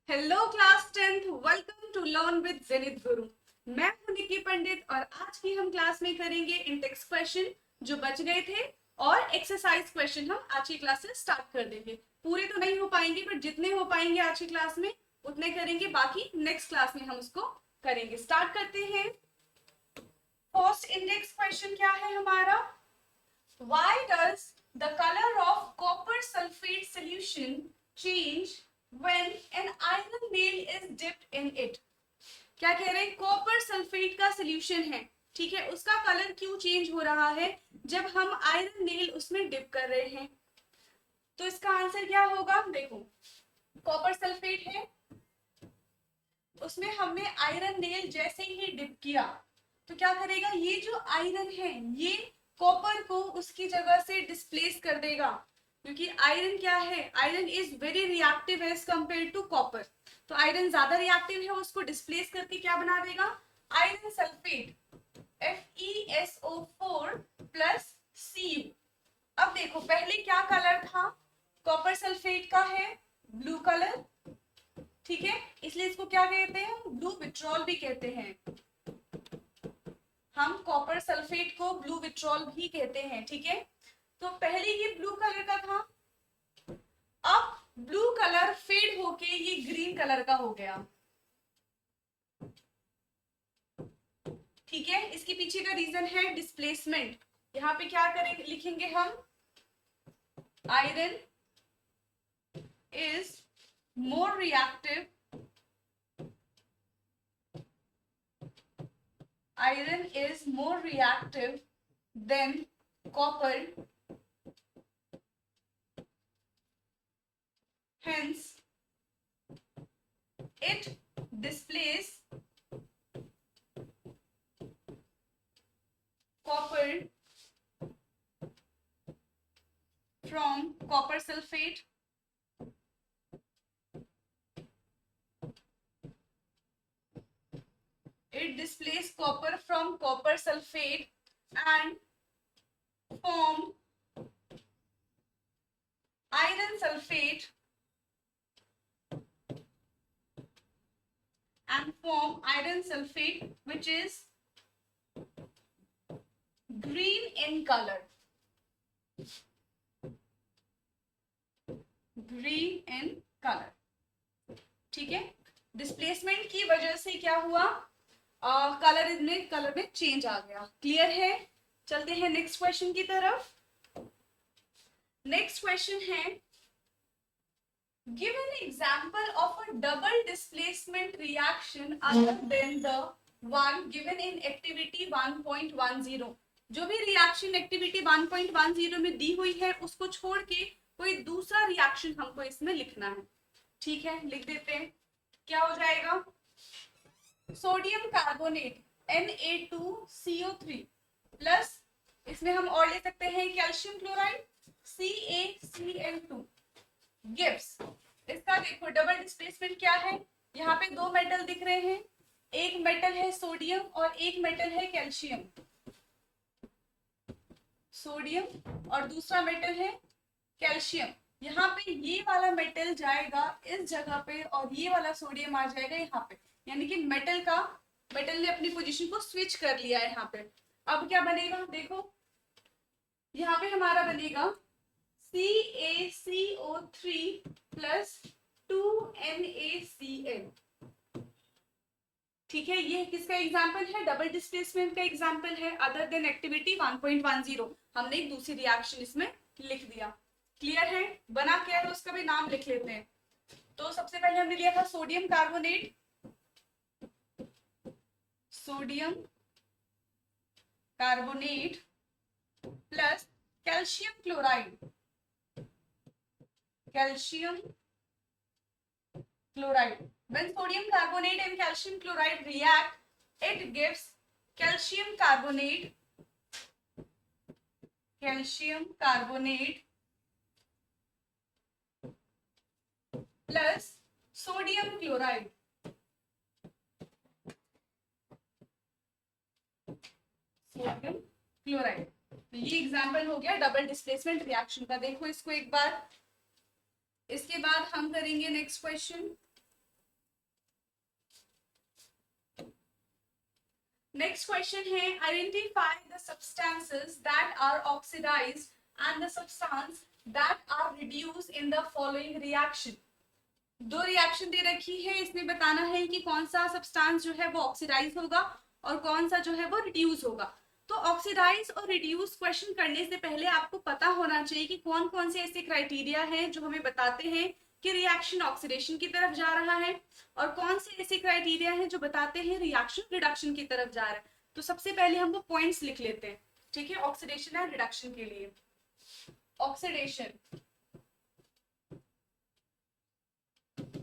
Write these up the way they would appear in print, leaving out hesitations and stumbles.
Hello class 10th, welcome to learn with Zenith Guru. मैं हूं निकी पंडित और आज की हम क्लास में करेंगे इंडेक्स क्वेश्चन जो बच गए थे और एक्सरसाइज क्वेश्चन हम आज की क्लास से स्टार्ट कर देंगे। पूरे तो नहीं हो पाएंगे बट जितने हो पाएंगे आज की क्लास में उतने करेंगे, बाकी नेक्स्ट क्लास में हम उसको करेंगे। स्टार्ट करते हैं। फर्स्ट इंडेक्स क्वेश्चन क्या है हमारा? Why does the color of copper sulfate solution change when an iron nail is dipped in it? क्या कह रहे हैं? कॉपर सल्फेट का सोल्यूशन है, ठीक है, उसका कलर क्यों चेंज हो रहा है जब हम आयरन नेल उसमें डिप कर रहे हैं? तो इसका आंसर क्या होगा? देखो, कॉपर सल्फेट है, उसमें हमने आयरन नेल जैसे ही डिप किया तो क्या करेगा? ये जो आयरन है ये कॉपर को उसकी जगह से डिस्प्लेस कर देगा, क्योंकि आयरन क्या है? Iron is very reactive as compare to copper. तो आयरन ज्यादा रिएक्टिव है, उसको डिस्प्लेस करके क्या बना देगा? Iron sulphate FeSO4 plus Cu। अब देखो, पहले क्या कलर था? कॉपर सल्फेट का है ब्लू कलर, ठीक है, इसलिए इसको क्या कहते हैं? ब्लू विट्रॉल भी कहते हैं। हम कॉपर सल्फेट को ब्लू विट्रॉल भी कहते हैं, ठीक है। तो पहले ये ब्लू कलर का था, अब ब्लू कलर फेड होके ये ग्रीन कलर का हो गया, ठीक है। इसके पीछे का रीजन है डिस्प्लेसमेंट। यहाँ पे क्या करेंगे, लिखेंगे हम iron is more reactive, iron is more reactive than copper, hence it displaces copper from copper sulfate and form iron sulfate which is green in color, ठीक है। डिस्प्लेसमेंट की वजह से क्या हुआ? कलर में चेंज आ गया। क्लियर है? चलते हैं नेक्स्ट क्वेश्चन की तरफ। नेक्स्ट क्वेश्चन है, give an example of a double displacement reaction other than the one given in activity 1.10। जो भी रिएक्शन एक्टिविटी 1.10 में दी हुई है उसको छोड़ के कोई दूसरा रिएक्शन हमको इसमें लिखना है, ठीक है। लिख देते हैं। क्या हो जाएगा? सोडियम कार्बोनेट Na2CO3 प्लस, इसमें हम और ले सकते हैं कैल्शियम क्लोराइड CaCl2 गिव्स। इसका देखो डबल डिस्प्लेसमेंट क्या है? यहाँ पे दो मेटल दिख रहे हैं, एक मेटल है सोडियम और एक मेटल है कैल्शियम, सोडियम और दूसरा मेटल है कैल्शियम। यहाँ पे ये वाला मेटल जाएगा इस जगह पे और ये वाला सोडियम आ जाएगा यहाँ पे, यानी कि मेटल ने अपनी पोजीशन को स्विच कर लिया है यहाँ पे। अब क्या बनेगा? देखो, यहाँ पे हमारा बनेगा CaCO3 प्लस 2NaCl, ठीक है। ये किसका एग्जाम्पल है? डबल डिस्प्लेसमेंट का एग्जाम्पल है, अदर देन एक्टिविटी 1.10। हमने एक दूसरी रिएक्शन इसमें लिख दिया। क्लियर है? बना क्या है उसका भी नाम लिख लेते हैं। तो सबसे पहले हमने लिया था sodium carbonate, plus calcium chloride, when sodium carbonate and calcium chloride react, it gives calcium carbonate plus sodium chloride, तो ये एग्जाम्पल हो गया डबल डिस्प्लेसमेंट रिएक्शन का। देखो इसको एक बार। इसके बाद हम करेंगे नेक्स्ट क्वेश्चन। नेक्स्ट क्वेश्चन है identify the substances that are oxidised and the substance that are reduced in the following reaction. दो रिएक्शन दे रखी है, इसमें बताना है कि कौन सा सब्सटेंस जो है वो ऑक्सीडाइज होगा और कौन सा जो है वो रिड्यूस होगा। तो ऑक्सीडाइज और रिड्यूस क्वेश्चन करने से पहले आपको पता होना चाहिए कि कौन कौन से ऐसे क्राइटेरिया हैं जो हमें बताते हैं कि रिएक्शन ऑक्सीडेशन की तरफ जा रहा है, और कौन से ऐसे क्राइटेरिया हैं जो बताते हैं रिएक्शन रिडक्शन की तरफ जा रहा है। तो सबसे पहले हम वो पॉइंट्स लिख लेते हैं, ठीक है, ऑक्सीडेशन एंड रिडक्शन के लिए। ऑक्सीडेशन,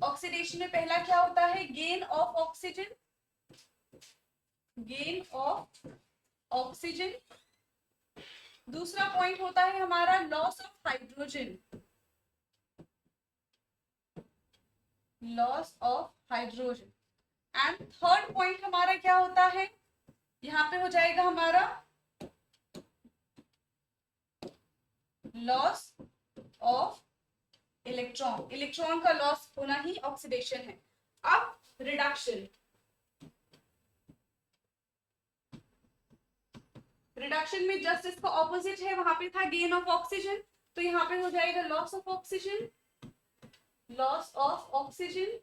ऑक्सीडेशन में पहला क्या होता है? Gain of oxygen, gain of oxygen. दूसरा पॉइंट होता है हमारा loss of hydrogen, loss of hydrogen. And third point हमारा क्या होता है? यहां पे हो जाएगा हमारा लॉस ऑफ इलेक्ट्रॉन, इलेक्ट्रॉन का लॉस होना ही ऑक्सीडेशन है। अब रिडक्शन, रिडक्शन में जस्ट इसका ऑपोजिट है, वहां पे था गेन ऑफ ऑक्सीजन, तो यहाँ पे हो जाएगा loss of oxygen, loss of oxygen.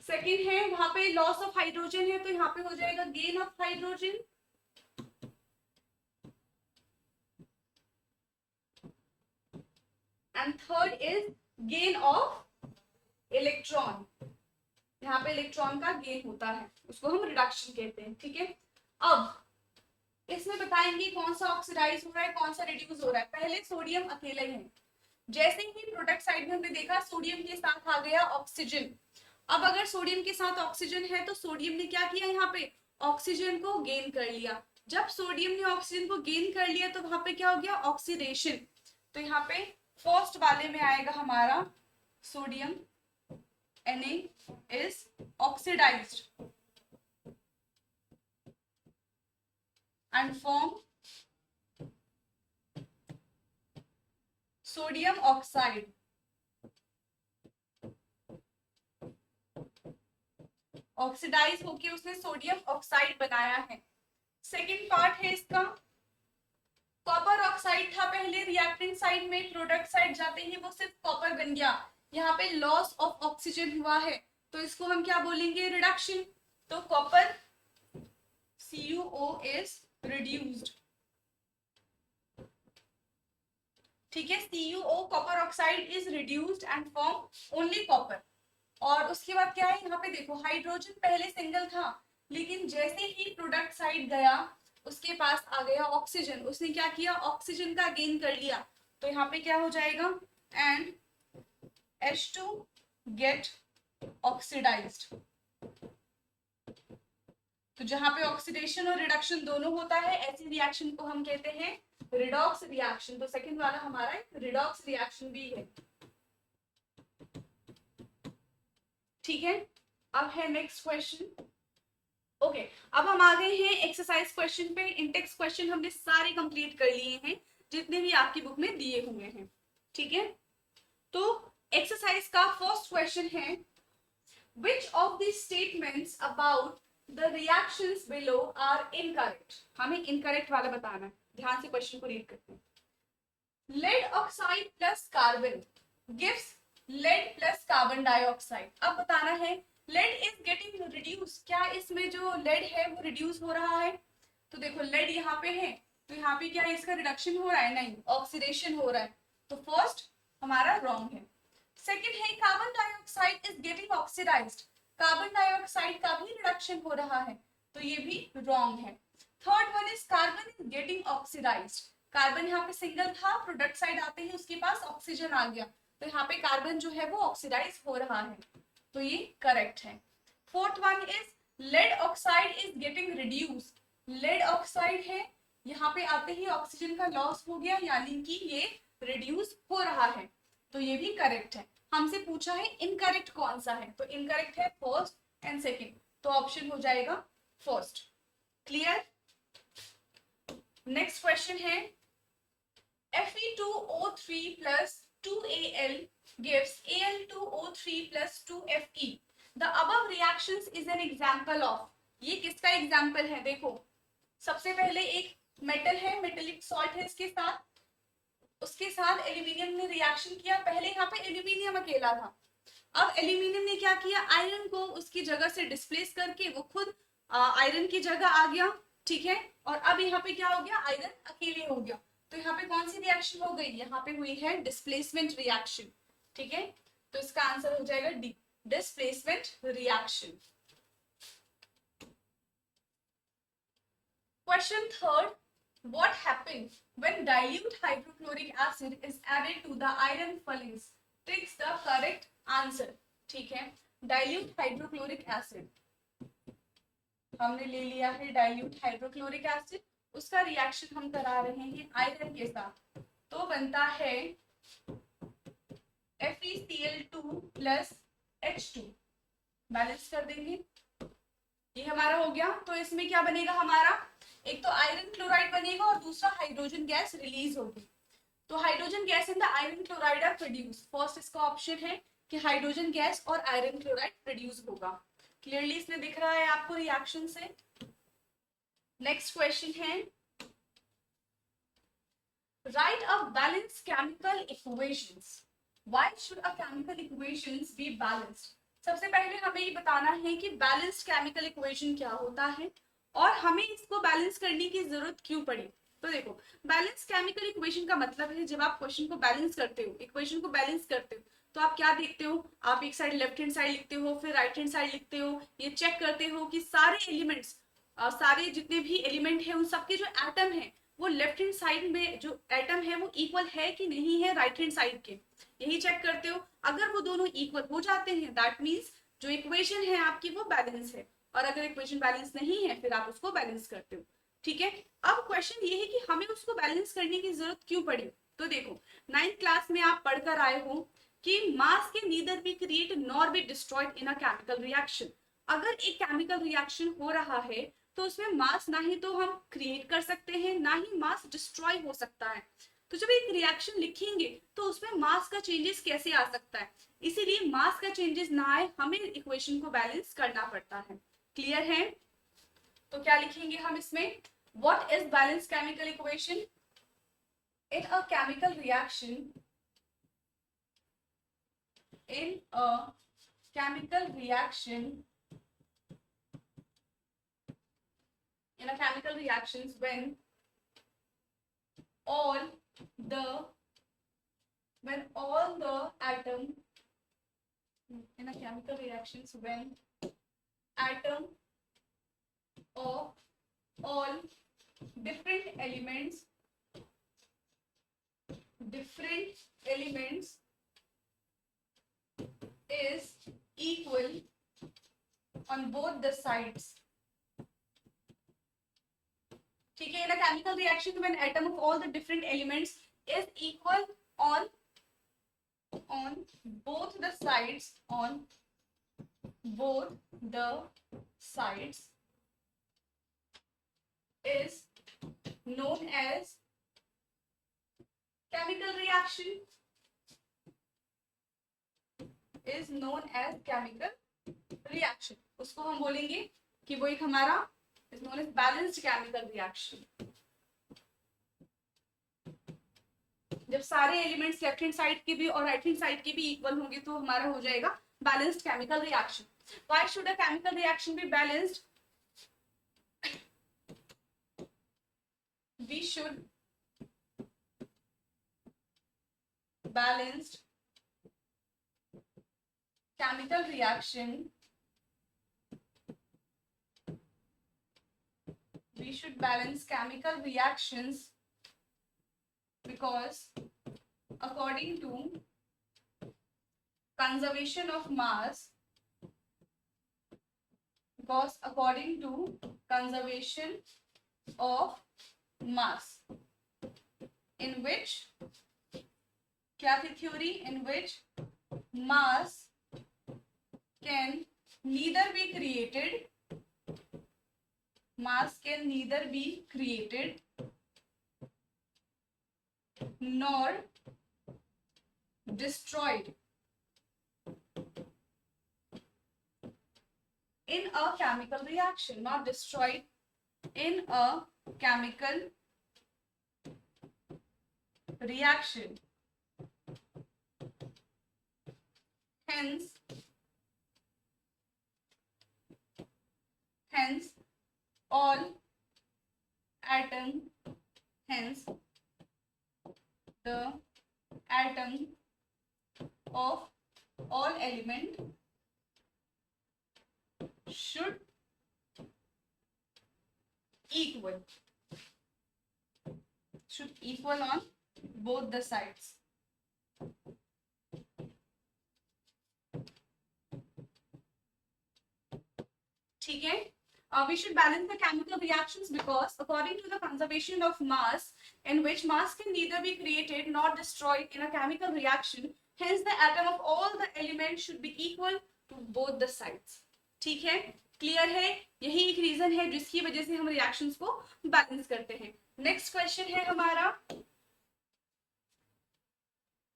Second है वहां पे लॉस ऑफ हाइड्रोजन है, तो यहाँ पे हो जाएगा gain of hydrogen. And third is gain of electron, यहाँ पे इलेक्ट्रॉन का गेन होता है, उसको हम रिडक्शन कहते हैं, ठीक है। अब इसमें बताएंगे कौन सा ऑक्सीडाइज हो रहा है, कौन सा रिड्यूस हो रहा है। पहले सोडियम अकेले है, जैसे ही प्रोडक्ट साइड में हमने देखा सोडियम के साथ आ गया ऑक्सीजन। अब अगर सोडियम के साथ ऑक्सीजन है तो सोडियम ने क्या किया, यहाँ पे ऑक्सीजन को गेन कर लिया। जब सोडियम ने ऑक्सीजन को गेन कर लिया तो वहां पे क्या हो गया, ऑक्सीडेशन। तो यहाँ पे फर्स्ट वाले में आएगा हमारा sodium Na is oxidized and form sodium oxide. Oxidise होके उसने सोडियम ऑक्साइड बनाया है। सेकेंड पार्ट है इसका, कॉपर ऑक्साइड था पहले रिएक्टेंट साइड में, प्रोडक्ट साइड जाते ही वो सिर्फ कॉपर बन गया। यहाँ पे लॉस ऑफ ऑक्सीजन हुआ है, तो इसको हम क्या बोलेंगे, रिडक्शन। तो कॉपर CuO is reduced, ठीक है, CuO copper oxide is reduced and form only copper. और उसके बाद क्या है, यहाँ पे देखो हाइड्रोजन पहले सिंगल था, लेकिन जैसे ही प्रोडक्ट साइड गया उसके पास आ गया ऑक्सीजन, उसने क्या किया, ऑक्सीजन का गेन कर लिया। तो यहाँ पे क्या हो जाएगा, एंड H2 get oxidized। तो जहां पे ऑक्सीडेशन और रिडक्शन दोनों होता है, ऐसी रिएक्शन को हम कहते हैं रिडॉक्स रिएक्शन। तो सेकंड वाला हमारा रिडॉक्स रिएक्शन भी है, ठीक है। अब है नेक्स्ट क्वेश्चन। ओके, अब हम आ गए हैं एक्सरसाइज क्वेश्चन पे। इंटेक्स क्वेश्चन हमने सारे कंप्लीट कर लिए हैं जितने भी आपकी बुक में दिए हुए हैं, ठीक है। तो एक्सरसाइज का फर्स्ट क्वेश्चन है, which of these statements about the reactions below are incorrect। हमें incorrect वाला बताना है, ध्यान से क्वेश्चन को रीड करते हैं। lead oxide plus carbon gives lead plus carbon dioxide। अब बताना है lead is getting reduced, क्या इसमें जो lead है वो reduce हो रहा है? तो देखो lead यहाँ पे है, तो यहाँ पे क्या है, इसका रिडक्शन हो रहा है? नहीं, ऑक्सीडेशन हो रहा है। तो फर्स्ट हमारा रॉन्ग है। सेकेंड है carbon dioxide is getting oxidised, carbon dioxide का भी रिडक्शन हो रहा है, तो ये भी रॉन्ग है। Third one is carbon is getting oxidised, carbon यहाँ पे सिंगल था, प्रोडक्ट साइड आते ही उसके पास ऑक्सीजन आ गया, तो यहाँ पे कार्बन जो है वो ऑक्सीडाइज हो रहा है, तो ये करेक्ट है। Fourth one is lead oxide is getting reduced, lead oxide है, यहाँ पे आते ही ऑक्सीजन का लॉस हो गया, यानी कि ये रिड्यूस हो रहा है, तो ये भी करेक्ट है। हमसे पूछा है इनकरेक्ट कौन सा है, तो इनकरेक्ट है फर्स्ट एंड सेकंड, तो ऑप्शन हो जाएगा फर्स्ट। क्लियर। नेक्स्ट क्वेश्चन है Fe2O3 plus 2Al gives Al2O3 plus 2Fe। The above reactions is an example of। ये किसका एग्जाम्पल है? देखो, सबसे पहले एक मेटल है, मेटेलिक सॉल्ट है इसके साथ, उसके साथ एल्यूमिनियम ने रिएक्शन किया। पहले यहाँ पे एल्यूमिनियम अकेला था, अब एल्यूमिनियम ने क्या किया, आयरन को उसकी जगह से डिस्प्लेस करके वो खुद आयरन की जगह आ गया, ठीक है। और अब यहाँ पे क्या हो गया, आयरन अकेले हो गया। तो यहाँ पे कौन सी रिएक्शन हो गई, यहाँ पे हुई है डिस्प्लेसमेंट रिएक्शन, ठीक है। तो इसका आंसर हो जाएगा D, displacement reaction. Question third, what happens when dilute hydrochloric acid is added to the iron filings? Takes the correct answer, ठीक है। dilute hydrochloric acid, हमने ले लिया है dilute hydrochloric acid, उसका रिएक्शन हम करा रहे हैं आयरन के साथ, तो बनता है FeCl2 प्लस H2, बैलेंस कर देंगे, ये हमारा हो गया। तो इसमें क्या बनेगा हमारा, एक तो आयरन क्लोराइड बनेगा और दूसरा हाइड्रोजन गैस रिलीज होगी। तो hydrogen gas in the iron chloride are produce, first इसका ऑप्शन है कि हाइड्रोजन गैस और आयरन क्लोराइड प्रोड्यूस होगा। क्लियरली इसमें दिख रहा है आपको रिएक्शन से। नेक्स्ट क्वेश्चन है, write a balance chemical equations, why should a chemical equations be balanced. सबसे पहले हमें ये बताना है कि बैलेंस्ड केमिकल इक्वेशन क्या होता है और हमें इसको बैलेंस करने की जरूरत क्यों पड़ी। तो देखो, बैलेंस केमिकल इक्वेशन का मतलब है जब आप क्वेश्चन को बैलेंस करते हो, इक्वेशन को बैलेंस करते हो, तो आप क्या देखते हो, आप एक साइड लेफ्ट हैंड साइड लिखते हो, फिर राइट हैंड साइड लिखते हो, ये चेक करते हो कि सारे एलिमेंट्स, सारे जितने भी एलिमेंट है उन सबके जो एटम है वो लेफ्ट हैंड साइड में जो एटम है वो इक्वल है कि नहीं है राइट हैंड साइड के, यही चेक करते हो। अगर वो दोनों इक्वल हो जाते हैं दैट मीन्स जो इक्वेशन है आपकी वो बैलेंस है, और अगर इक्वेशन बैलेंस नहीं है फिर आप उसको बैलेंस करते हो, ठीक है। अब क्वेश्चन ये है कि हमें उसको बैलेंस करने की जरूरत क्यों पड़ी। तो देखो, 9th क्लास में आप पढ़कर आए हो कि मास can neither be created nor be destroyed in a chemical reaction. अगर एक केमिकल रिएक्शन हो रहा है तो उसमें मास ना ही तो हम क्रिएट कर सकते हैं ना ही मास डिस्ट्रॉय हो सकता है। तो जब एक रिएक्शन लिखेंगे तो उसमें मास का चेंजेस कैसे आ सकता है, इसीलिए मास का चेंजेस ना आए हमें इक्वेशन को बैलेंस करना पड़ता है। क्लियर है? तो क्या लिखेंगे हम इसमें, what is balance chemical equation, in a chemical reaction, in a chemical reaction, in a chemical reactions when all the atom, in a chemical reactions when atom of all different elements is equal on both the sides, ठीक है। in a chemical reaction when atom of all the different elements is equal on both the sides, on both the sides is known as chemical reaction, is known as chemical reaction। उसको हम बोलेंगे कि वो एक हमारा is known as balanced chemical reaction। जब सारे elements left hand side के भी और राइट हैंड साइड के भी इक्वल होंगे तो हमारा हो जाएगा balanced chemical reaction. Why should a chemical reaction be balanced, we should balanced chemical reaction, we should balance chemical reactions because according to conservation of mass, because according to conservation of mass, in which क्या थी theory, in which mass can neither be created, mass can neither be created nor destroyed in a chemical reaction, not destroyed, in a chemical reaction. Hence all atom, hence the atom of all element should equal on both the sides. ठीक है? We should balance the chemical reactions because according to the conservation of mass, in which mass can neither be created nor destroyed in a chemical reaction, hence the atom of all the elements should be equal to both the sides. ठीक है? Clear है? यही एक reason है जिसकी वजह से हम रिएक्शंस को बैलेंस करते हैं. नेक्स्ट क्वेश्चन है हमारा,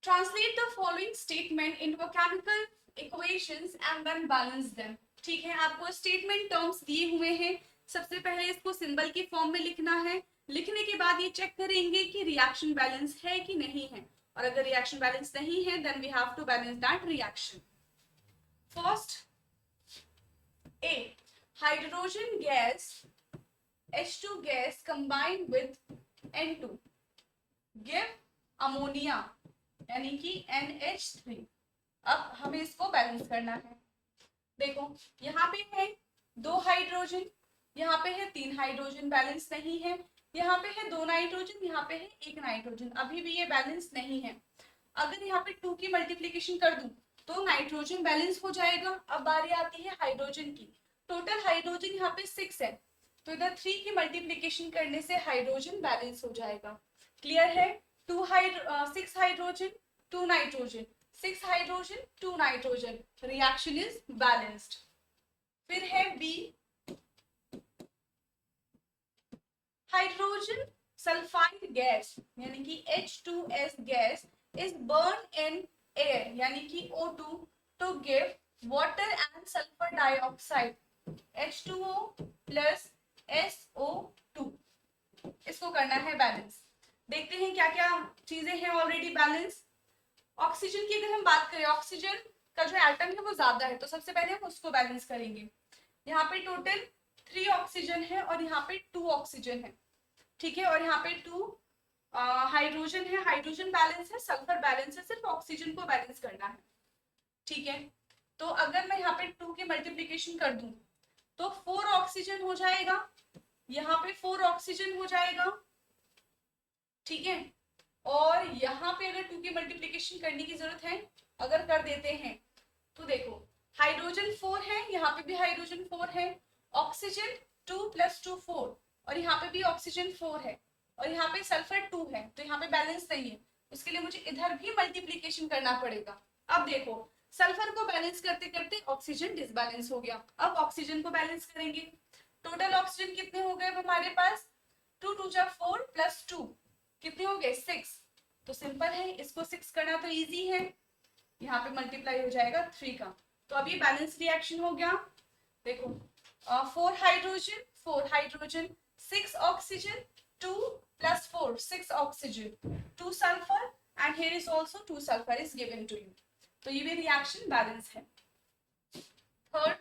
translate the following statement into chemical equations and then balance them. ठीक है, आपको स्टेटमेंट टर्म्स दिए हुए हैं. सबसे पहले इसको सिंबल की फॉर्म में लिखना है. लिखने के बाद ये चेक करेंगे कि रिएक्शन बैलेंस है कि नहीं है, और अगर रिएक्शन बैलेंस नहीं है then we have to balance that reaction. First A, hydrogen gas H2 gas combined with N2 give ammonia यानी कि NH3. अब हमें इसको बैलेंस करना है. देखो यहाँ पे है 2 हाइड्रोजन, यहाँ पे है 3 हाइड्रोजन, बैलेंस नहीं है. यहाँ पे है 2 नाइट्रोजन, यहाँ पे है 1 नाइट्रोजन, अभी भी ये बैलेंस नहीं है. अगर यहाँ पे 2 की मल्टीप्लीकेशन कर दूं तो नाइट्रोजन बैलेंस हो जाएगा. अब बारी आती है हाइड्रोजन की. टोटल हाइड्रोजन यहाँ पे 6 है, तो इधर 3 की मल्टीप्लीकेशन करने से हाइड्रोजन बैलेंस हो जाएगा. क्लियर है? 6 hydrogen 2 nitrogen, 6 hydrogen 2 nitrogen, reaction is balanced. फिर है बी, हाइड्रोजन सल्फाइड गैस यानी कि H2S gas is burn in air यानी कि O2 to give water and sulphur dioxide H2O plus SO2. इसको करना है बैलेंस. देखते हैं क्या क्या चीजें हैं ऑलरेडी बैलेंस. ऑक्सीजन की अगर हम बात करें, ऑक्सीजन का जो एटम है वो ज्यादा है, तो सबसे पहले हम उसको बैलेंस करेंगे. यहाँ पे टोटल 3 ऑक्सीजन है और यहाँ पे 2 ऑक्सीजन है. ठीक है, और यहाँ पे 2 हाइड्रोजन है. हाइड्रोजन बैलेंस है, सल्फर बैलेंस है, सिर्फ ऑक्सीजन को बैलेंस करना है. ठीक है, तो अगर मैं यहाँ पे 2 की मल्टीप्लीकेशन कर दूं तो 4 ऑक्सीजन हो जाएगा, यहाँ पे 4 ऑक्सीजन हो जाएगा. ठीक है, और यहाँ पे अगर 2 की मल्टीप्लीकेशन करने की जरूरत है, अगर कर देते हैं तो देखो हाइड्रोजन 4 है, यहाँ पे भी हाइड्रोजन 4 है, ऑक्सीजन 2 + 2 4, और यहाँ पे भी ऑक्सीजन 4 है, और यहाँ पे सल्फर 2 है, तो यहाँ पे बैलेंस नहीं है. उसके लिए मुझे इधर भी मल्टीप्लीकेशन करना पड़ेगा. अब देखो सल्फर को बैलेंस करते करते ऑक्सीजन डिसबैलेंस हो गया. अब ऑक्सीजन को बैलेंस करेंगे. टोटल ऑक्सीजन कितने हो गए हमारे पास? 2 × 2 = 4 + 2 कितने हो गए? 6. तो सिंपल है, इसको 6 करना तो इजी है. यहाँ पे मल्टीप्लाई हो जाएगा 3 का. तो अभी बैलेंस रिएक्शन हो गया. देखो 4 hydrogen 6 oxygen 2 + 4 6 oxygen 2 sulphur and here is also 2 sulphur is given to you. तो ये भी रिएक्शन बैलेंस है. थर्ड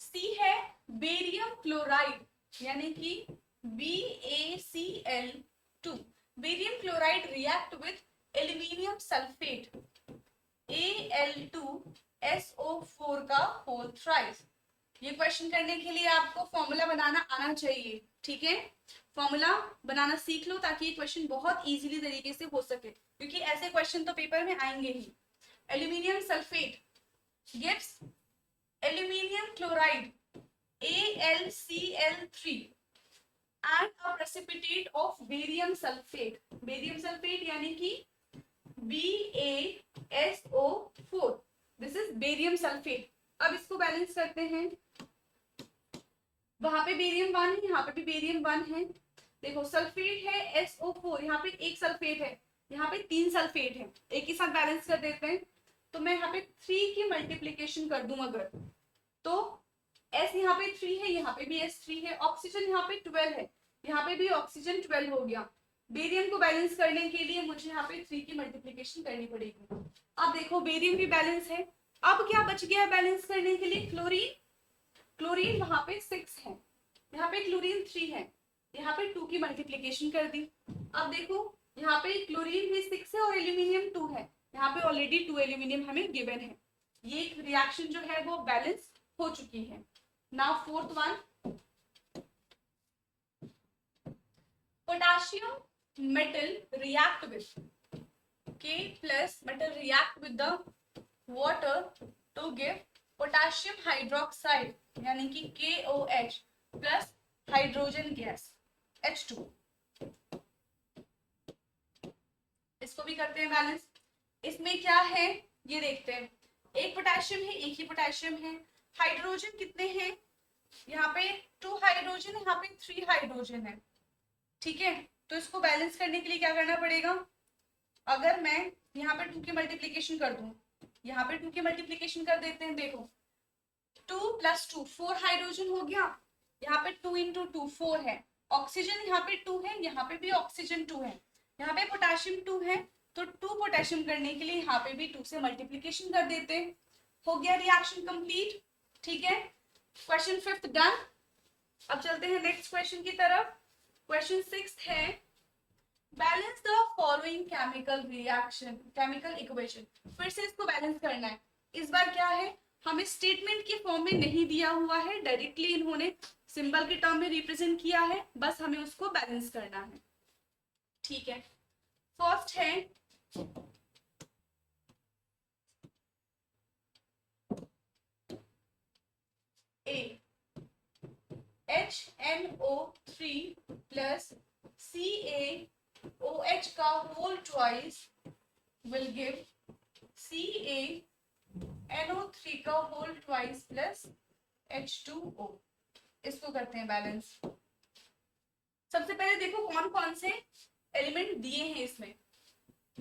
सी है बेरियम क्लोराइड यानी कि BaCl2. Barium chloride react with aluminium sulphate Al2SO4 का होल थ्राइस. ये क्वेश्चन करने के लिए आपको फॉर्मूला बनाना आना चाहिए. ठीक है, फॉर्मूला बनाना सीख लो ताकि ये क्वेश्चन बहुत इजीली तरीके से हो सके, क्योंकि ऐसे क्वेश्चन तो पेपर में आएंगे ही. Aluminium sulphate gives aluminium chloride AlCl3 and a precipitate of barium sulfate. Barium sulfate यानी कि BaSO4. This is barium sulfate. अब इसको बैलेंस करते हैं. वहां पे बेरियम 1 है, यहाँ पे भी बेरियम 1 है. देखो सल्फेट है SO4, यहाँ पे एक सल्फेट है, यहाँ पे 3 सल्फेट है. एक ही साथ बैलेंस कर देते हैं. तो मैं यहाँ पे 3 की मल्टीप्लीकेशन कर दूं अगर, तो S यहाँ पे 3 है, यहाँ पे भी S3 है, ऑक्सीजन यहाँ पे 12 है, यहाँ पे भी ऑक्सीजन 12 हो गया। बेरियम को बैलेंस करने के लिए मुझे यहाँ पे 3 की मल्टीप्लीकेशन करनी पड़ेगी। अब देखो बेरियम भी बैलेंस है। अब क्या बच गया बैलेंस करने के लिए? क्लोरीन। क्लोरीन वहां पे 6 है, यहाँ पे क्लोरीन 3 है, यहाँ पे 2 की मल्टीप्लीकेशन कर दी। अब देखो यहाँ पे क्लोरीन भी 6 है और एल्यूमिनियम 2 है, यहाँ पे ऑलरेडी 2 एल्यूमिनियम हमें गिवन है। ये रिएक्शन जो है वो बैलेंस हो चुकी है। Now fourth one, potassium metal react with K plus metal react with the water to give potassium hydroxide यानी कि KOH plus hydrogen gas H2। इसको भी करते हैं बैलेंस। इसमें क्या है ये देखते हैं। एक पोटेशियम है, एक ही पोटेशियम है। हाइड्रोजन कितने हैं? यहाँ पे 2 हाइड्रोजन, यहाँ पे 3 हाइड्रोजन है। ठीक है, तो इसको बैलेंस करने के लिए क्या करना पड़ेगा? अगर मैं यहाँ पे 2 की मल्टीप्लीकेशन कर दूं, यहाँ पे 2 की मल्टीप्लीकेशन कर देते हैं। देखो 2 + 2 4 हाइड्रोजन हो गया, यहाँ पे 2 × 2 4 है। ऑक्सीजन यहाँ पे 2 है, यहाँ पे भी ऑक्सीजन 2 है, यहाँ पे पोटेशियम 2 है, तो 2 पोटेशियम करने के लिए यहाँ पे भी 2 से मल्टीप्लीकेशन कर देते हैं। हो गया रिएक्शन कंप्लीट। ठीक है, क्वेश्चन 5th डन। अब चलते हैं नेक्स्ट क्वेश्चन की तरफ। क्वेश्चन 6th है, balance the following chemical reaction, chemical equation. फिर से इसको बैलेंस करना है। इस बार क्या है, हमें स्टेटमेंट के फॉर्म में नहीं दिया हुआ है, डायरेक्टली इन्होंने सिंबल के टर्म में रिप्रेजेंट किया है, बस हमें उसको बैलेंस करना है। ठीक है, फर्स्ट है A HNO3 plus CaOH का whole twice will give CaNO3 का होल ट्वाइस प्लस H2O। इसको करते हैं बैलेंस। सबसे पहले देखो कौन कौन से एलिमेंट दिए हैं इसमें।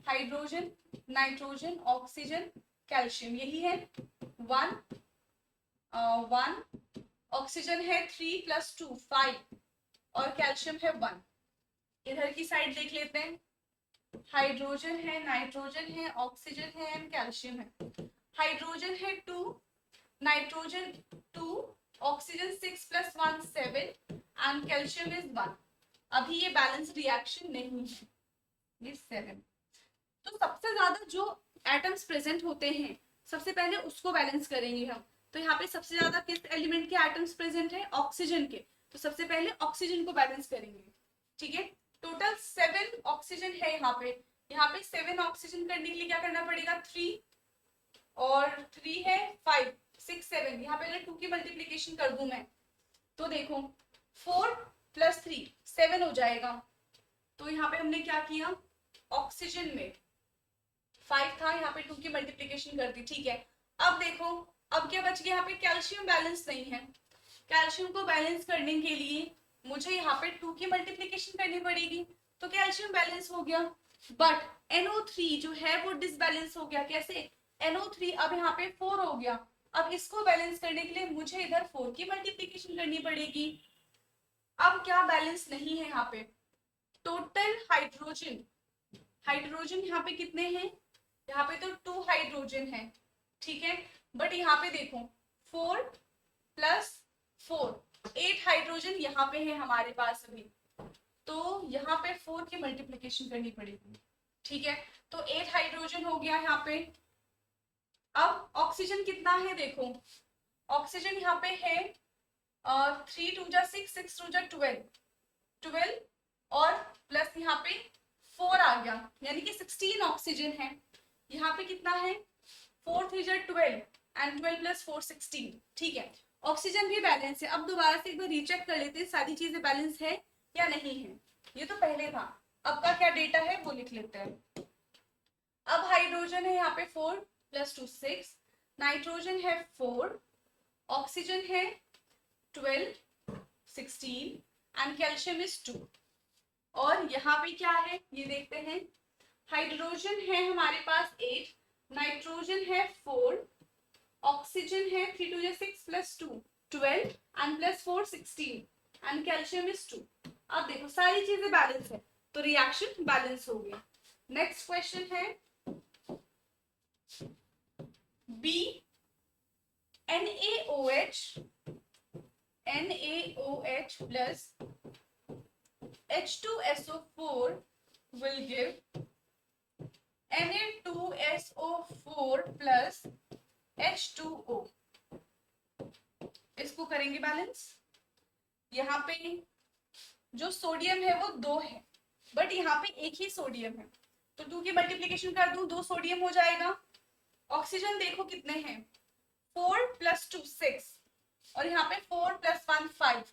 हाइड्रोजन, नाइट्रोजन, ऑक्सीजन, कैल्शियम, यही है। 1 ऑक्सीजन है 3 + 2 5 और कैल्शियम है 1। इधर की साइड देख लेते हैं। हाइड्रोजन है, नाइट्रोजन है, ऑक्सीजन है एंड कैल्शियम है। हाइड्रोजन है 2, nitrogen 2, oxygen 6 + 1 7 and calcium is 1। अभी ये बैलेंस रिएक्शन नहीं है, ये 7। तो सबसे ज्यादा जो एटम्स प्रेजेंट होते हैं सबसे पहले उसको बैलेंस करेंगे हम। तो यहाँ पे सबसे ज्यादा किस एलिमेंट के एटम्स प्रेजेंट है? ऑक्सीजन के। तो सबसे पहले ऑक्सीजन को बैलेंस करेंगे। ठीक है, टोटल 7 ऑक्सीजन है यहाँ पे 7 ऑक्सीजन करने के लिए क्या करना पड़ेगा? 3 और 3 है 5 6 7। यहाँ पे अगर 2 की मल्टीप्लीकेशन कर दूं मैं, तो देखो 4 + 3 7 हो जाएगा। तो यहाँ पे हमने क्या किया, ऑक्सीजन में 5 था, यहाँ पे 2 की मल्टीप्लीकेशन कर दी। ठीक है, अब देखो अब क्या बच गया, यहाँ पे कैल्शियम बैलेंस नहीं है। कैल्शियम को बैलेंस करने के लिए मुझे यहाँ पे 2 की मल्टीप्लीकेशन करनी पड़ेगी, तो कैल्शियम बैलेंस हो गया। बट NO3 जो है वो डिसबैलेंस हो गया। कैसे? NO3 अब यहाँ पे 4 हो गया। अब इसको बैलेंस करने के लिए मुझे इधर 4 की मल्टीप्लीकेशन करनी पड़ेगी। अब क्या बैलेंस नहीं है यहाँ पे? टोटल हाइड्रोजन यहाँ पे कितने हैं? यहाँ पे तो 2 हाइड्रोजन है। ठीक है, बट यहाँ पे देखो 4 + 4 8 हाइड्रोजन यहाँ पे है हमारे पास अभी, तो यहाँ पे 4 की मल्टीप्लीकेशन करनी पड़ेगी। ठीक है, तो 8 हाइड्रोजन हो गया यहाँ पे। अब ऑक्सीजन कितना है देखो, ऑक्सीजन यहाँ पे है 3 × 2 = 6 6 × 2 = 12 और प्लस यहाँ पे 4 आ गया, यानी कि 16 ऑक्सीजन है। यहाँ पे कितना है? 4 × 3 = 12 एंड 12 + 4 16। ठीक है, ऑक्सीजन भी बैलेंस है। अब दोबारा से एक बार रीचेक कर लेते हैं सारी चीजें बैलेंस है या नहीं है। ये तो पहले था, अब का क्या डेटा है वो लिख लेते हैं। अब हाइड्रोजन है यहाँ पे 4 + 2 6, नाइट्रोजन है 4, ऑक्सीजन है 12 16 एंड कैल्शियम इज 2। और यहाँ पे क्या है ये देखते हैं। हाइड्रोजन है हमारे पास 8, नाइट्रोजन हाइड्रोजन है 4, ऑक्सीजन है 3 2 6 plus 2 12 and plus 4 16 and calcium is 2। अब देखो सारी चीजें बैलेंस है तो रिएक्शन बैलेंस हो गया। नेक्स्ट क्वेश्चन है B NaOH plus H2SO4 will give Na2SO4 plus H2O। इसको करेंगे बैलेंस। यहाँ पे जो सोडियम है वो 2 है बट यहाँ पे एक ही सोडियम है तो 2 की मल्टीप्लीकेशन कर दूं 2 सोडियम हो जाएगा। ऑक्सीजन देखो कितने हैं 4 प्लस 2 6 और यहाँ पे 4 प्लस 1 5।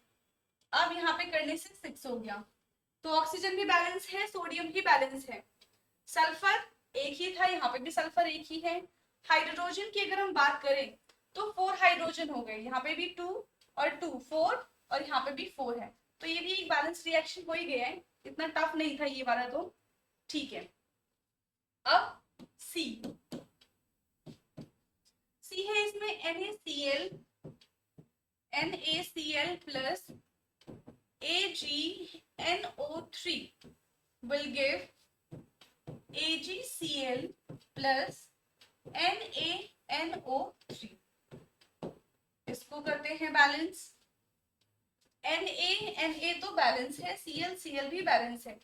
अब यहाँ पे करने से 6 हो गया तो ऑक्सीजन भी बैलेंस है सोडियम भी बैलेंस है। सल्फर एक ही था यहाँ पे भी सल्फर एक ही है। हाइड्रोजन की अगर हम बात करें तो 4 हाइड्रोजन हो गए, यहाँ पे भी 2 और 2 4 और यहाँ पे भी 4 है तो ये भी एक बैलेंस रिएक्शन हो ही गया है, इतना टफ नहीं था ये वाला तो ठीक है। अब सी है इसमें NaCl plus AgNO3 will give AgCl plus NaNO3। इसको करते हैं बैलेंस। Na तो बैलेंस है, Cl भी बैलेंस है,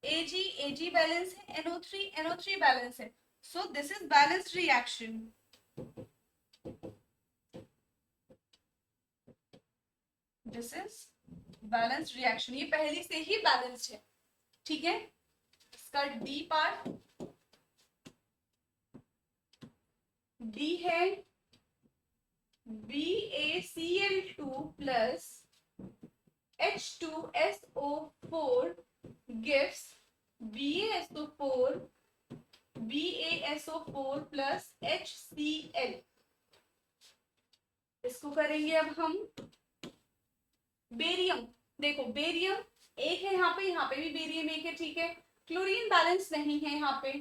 Ag बैलेंस है, NO3 बैलेंस है। So this is balanced reaction। This is balanced reaction, ये पहले से ही बैलेंस्ड है ठीक है। इसका डी पार्ट डी है BaCl2 plus H2SO4 gives BaSO4 plus HCl। इसको करेंगे अब हम। बेरियम देखो बेरियम एक है यहाँ पे भी बेरियम एक है ठीक है। क्लोरीन बैलेंस नहीं है, यहाँ पे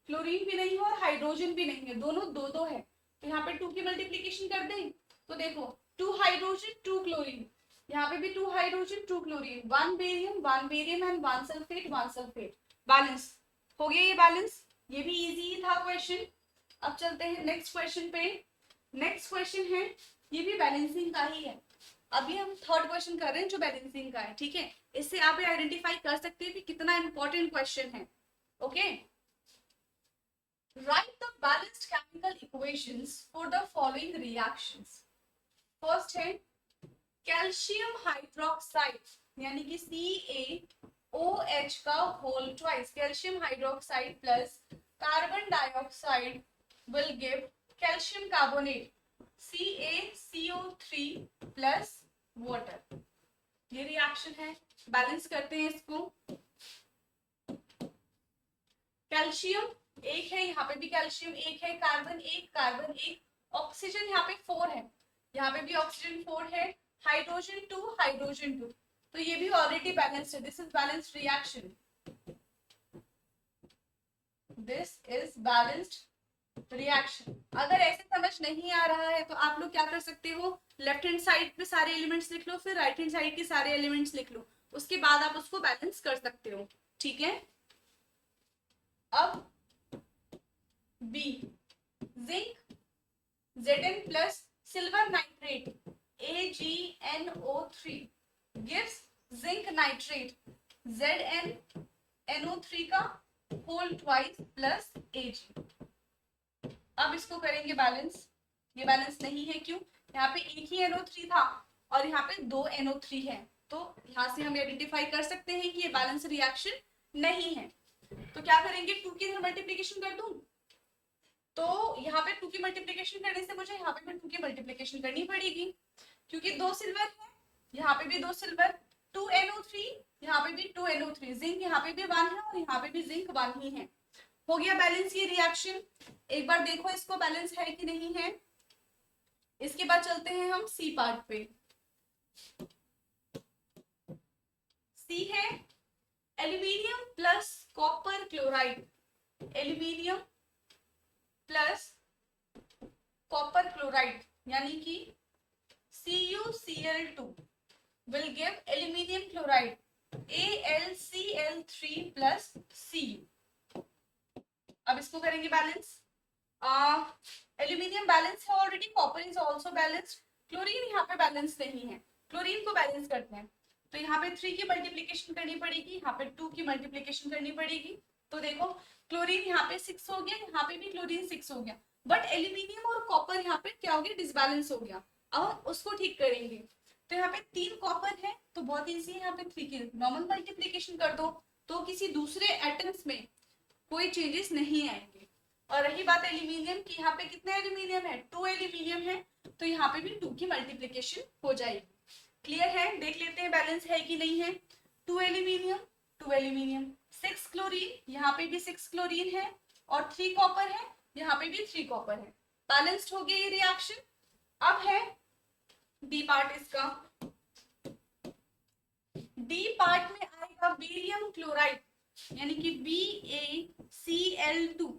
क्लोरीन भी नहीं है और हाइड्रोजन भी नहीं है, दोनों 2 है तो यहाँ पे 2 की मल्टीप्लीकेशन कर दें तो देखो 2 हाइड्रोजन 2 क्लोरीन, यहाँ पे भी 2 hydrogen 2 chlorine, 1 barium and 1 sulphate balance हो गया। ये बैलेंस ये भी इजी था क्वेश्चन। अब चलते हैं नेक्स्ट क्वेश्चन पे। नेक्स्ट क्वेश्चन है ये भी बैलेंसिंग का ही है, अभी हम थर्ड क्वेश्चन कर रहे हैं जो बैलेंसिंग का है ठीक है। इससे आप आइडेंटिफाई कर सकते हैं कि कितना इंपॉर्टेंट क्वेश्चन है। Okay, write the balanced chemical equations for the following reactions. First है कैल्शियम हाइड्रोक्साइड यानी कि CaOH का whole twice, calcium hydroxide plus carbon dioxide will give calcium carbonate CaCO3 plus water. ये रिएक्शन है, balance करते हैं इसको। कैल्शियम एक है, यहाँ पे भी कैल्शियम एक है, कार्बन एक, ऑक्सीजन यहाँ पे 4 है, यहाँ पे भी ऑक्सीजन 4 है, हाइड्रोजन 2 तो ये भी ऑलरेडी बैलेंस्ड है। This is balanced reaction, this is balanced reaction. अगर ऐसे समझ नहीं आ रहा है तो आप लोग क्या कर सकते हो, लेफ्ट हैंड साइड पे सारे एलिमेंट्स लिख लो, फिर राइट हैंड साइड के सारे एलिमेंट्स लिख लो, उसके बाद आप उसको बैलेंस कर सकते हो ठीक है। अब B zinc Zn plus silver nitrate AgNO3 gives zinc nitrate ZnNO3 का होल ट्वाइस प्लस Ag। अब इसको करेंगे बैलेंस। ये बैलेंस नहीं है क्यों, यहाँ पे एक ही NO3 था और यहाँ पे 2 NO3 है तो यहाँ से हम आइडेंटिफाई कर सकते हैं कि ये बैलेंस रिएक्शन नहीं है। तो क्या करेंगे 2 की मल्टीप्लीकेशन कर दूं तो यहाँ पे 2 की मल्टीप्लीकेशन करने से मुझे यहाँ पे भी 2 की मल्टीप्लीकेशन करनी पड़ेगी क्योंकि 2 सिल्वर है, यहाँ पे भी 2 सिल्वर, 2 NO3 यहाँ पे भी 2 NO3, जिंक यहाँ पे भी 1 है और यहाँ पे भी जिंक 1 ही है। हो गया बैलेंस ये रिएक्शन। एक बार देखो इसको बैलेंस है कि नहीं है। इसके बाद चलते हैं हम सी पार्ट पे। सी है aluminium plus copper chloride, aluminium plus chloride यानी कि CuCl2 will give aluminium chloride AlCl3 plus Cu। अब इसको करेंगे बैलेंस। एल्यूमिनियम बैलेंस है already, copper is also balanced, chlorine यहाँ पे बैलेंस नहीं है, क्लोरीन को बैलेंस करते हैं तो यहाँ पे 3 की मल्टीप्लीकेशन करनी पड़ेगी, यहाँ पे 2 की मल्टीप्लीकेशन करनी पड़ेगी। तो देखो क्लोरीन यहाँ पे 6 हो गया, यहाँ पे भी क्लोरीन 6 हो गया, बट एल्यूमिनियम और कॉपर यहाँ पे क्या हो गया, डिसबैलेंस हो गया। अब हम उसको ठीक करेंगे। तो यहाँ पे 3 कॉपर है तो बहुत ईजी है, यहाँ पे 3 की नॉर्मल मल्टीप्लीकेशन कर दो तो किसी दूसरे एटम्स में कोई चेंजेस नहीं आएंगे। और रही बात एल्यूमिनियम की, यहाँ पे कितने एल्यूमिनियम है, 2 एल्यूमिनियम है तो यहाँ पे भी 2 की मल्टीप्लीकेशन हो जाएगी। क्लियर है, देख लेते हैं बैलेंस है कि नहीं है। 2 एल्यूमिनियम 2 एल्यूमिनियम, 6 क्लोरीन, यहाँ पे भी 6 क्लोरीन है और 3 कॉपर है, यहाँ पे भी 3 कॉपर है, बैलेंस्ड हो गया ये रिएक्शन। अब है डी पार्ट इसका। डी पार्ट में आएगा बेरियम क्लोराइड यानी कि BaCl2,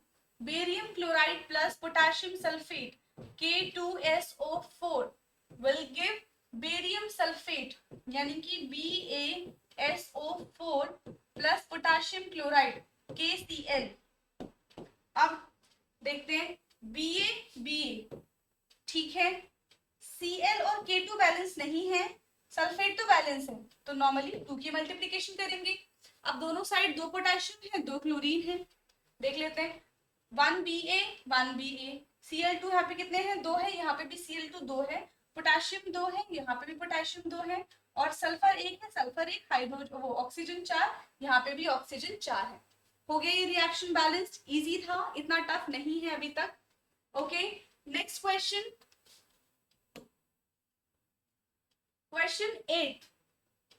barium chloride plus potassium sulphate K2SO4 will give barium sulphate यानी कि BaSO4 plus potassium chloride KCl। अब देखते हैं Ba ठीक है, Cl और K2 बैलेंस नहीं है, सल्फेट तो बैलेंस है तो नॉर्मली 2 की मल्टीप्लीकेशन करेंगे। अब दोनों साइड 2 पोटेशियम है 2 क्लोरीन है, देख लेते हैं 1Ba 1Ba, Cl2 यहाँ पे कितने हैं, 2 है, यहाँ पे भी Cl2 2 है, पोटेशियम 2 है, यहाँ पे भी पोटेशियम 2 है और सल्फर 1 है, सल्फर 1, हाइड्रोजन वो ऑक्सीजन 4, यहाँ पे भी ऑक्सीजन 4 है। हो गया ये रिएक्शन बैलेंस्ड, इजी था, इतना टफ नहीं है अभी तक। Okay, next question, question 8,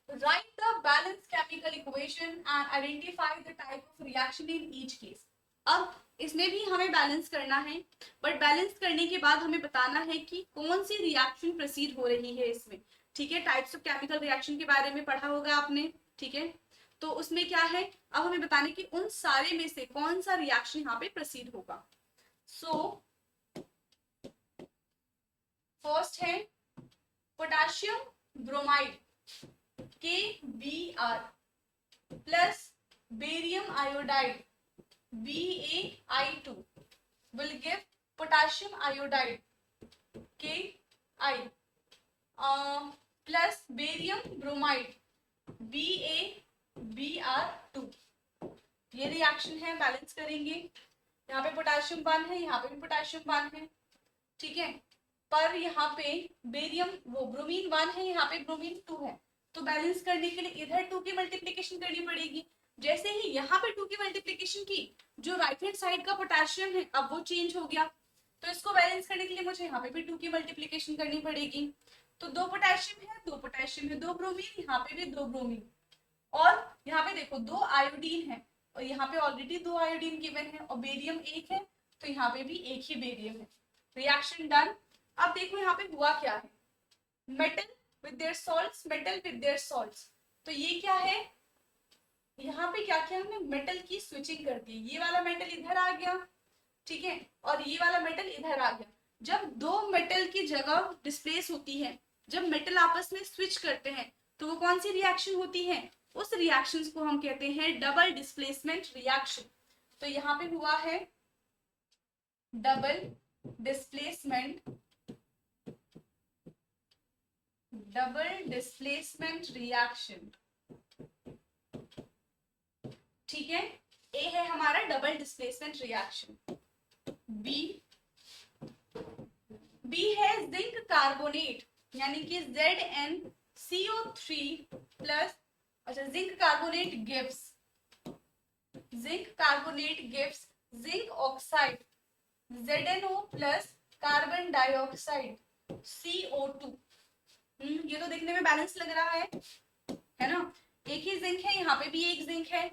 write the balanced chemical equation and identify the type of reaction in each case। अब इसमें भी हमें बैलेंस करना है, बट बैलेंस करने के बाद हमें बताना है कि कौन सी रिएक्शन प्रोसीड हो रही है इसमें। ठीक है, टाइप्स ऑफ केमिकल रिएक्शन के बारे में पढ़ा होगा आपने। ठीक है, तो उसमें क्या है, अब हमें बताने कि उन सारे में से कौन सा रिएक्शन यहाँ पे प्रोसीड होगा। सो फर्स्ट है potassium bromide KBr plus barium iodide BaI2 will give potassium iodide Ki plus barium bromide BaBr2। ये रिएक्शन है, बैलेंस करेंगे। यहाँ पे पोटेशियम 1 है, यहाँ पे भी पोटेशियम 1 है, ठीक है, पर यहाँ पे बेरियम वो ब्रोमीन 1 है, यहाँ पे ब्रोमीन 2 है, तो बैलेंस करने के लिए इधर 2 की मल्टीप्लीकेशन करनी पड़ेगी। जैसे ही यहाँ पे 2 की मल्टीप्लीकेशन की, जो राइट हैंड साइड का पोटेशियम है अब वो चेंज हो गया, तो इसको बैलेंस करने के लिए मुझे यहाँ पे भी 2 की मल्टीप्लीकेशन करनी पड़ेगी। तो 2 पोटेशियम है 2 पोटेशियम है 2 ब्रोमीन, यहाँ पे भी 2 ब्रोमीन, और यहाँ पे देखो 2 आयोडीन है और यहाँ पे ऑलरेडी 2 आयोडीन गिवन है और बेरियम 1 है तो यहाँ पे भी 1 ही बेरियम है। Reaction done. अब देखो यहाँ पे हुआ क्या है, metal with their salts, metal with their salts, तो ये क्या है, यहाँ पे क्या किया हमने, मेटल की स्विचिंग कर दी, ये वाला मेटल इधर आ गया, ठीक है, और ये वाला मेटल इधर आ गया। जब दो मेटल की जगह डिस्प्लेस होती है, जब मेटल आपस में स्विच करते हैं तो वो कौन सी रिएक्शन होती है, उस रिएक्शन को हम कहते हैं डबल डिस्प्लेसमेंट रिएक्शन। तो यहाँ पे हुआ है डबल डिस्प्लेसमेंट रिएक्शन, ठीक है। ए है हमारा डबल डिस्प्लेसमेंट रिएक्शन। बी है जिंक कार्बोनेट यानी कि ZnCO3 प्लस, अच्छा zinc carbonate gives zinc oxide ZnO plus carbon dioxide CO2। ये तो देखने में बैलेंस लग रहा है ना, एक ही जिंक है, यहाँ पे भी एक जिंक है,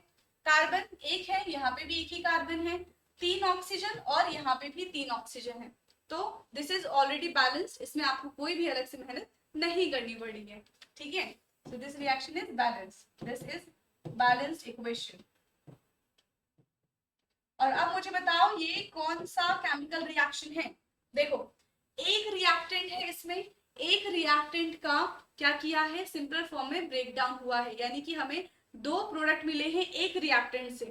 कार्बन एक है, यहाँ पे भी एक ही कार्बन है, 3 ऑक्सीजन और यहाँ पे भी 3 ऑक्सीजन है, तो दिस इज ऑलरेडी बैलेंस्ड, इसमें आपको कोई भी अलग से मेहनत नहीं करनी पड़ी है, ठीक है। So this reaction is balanced, this is balanced equation. और अब मुझे बताओ ये कौन सा केमिकल रिएक्शन है। देखो एक रिएक्टेंट है इसमें, एक रिएक्टेंट का क्या किया है, सिंपल फॉर्म में ब्रेक डाउन हुआ है, यानी कि हमें दो प्रोडक्ट मिले हैं एक रिएक्टेंट से।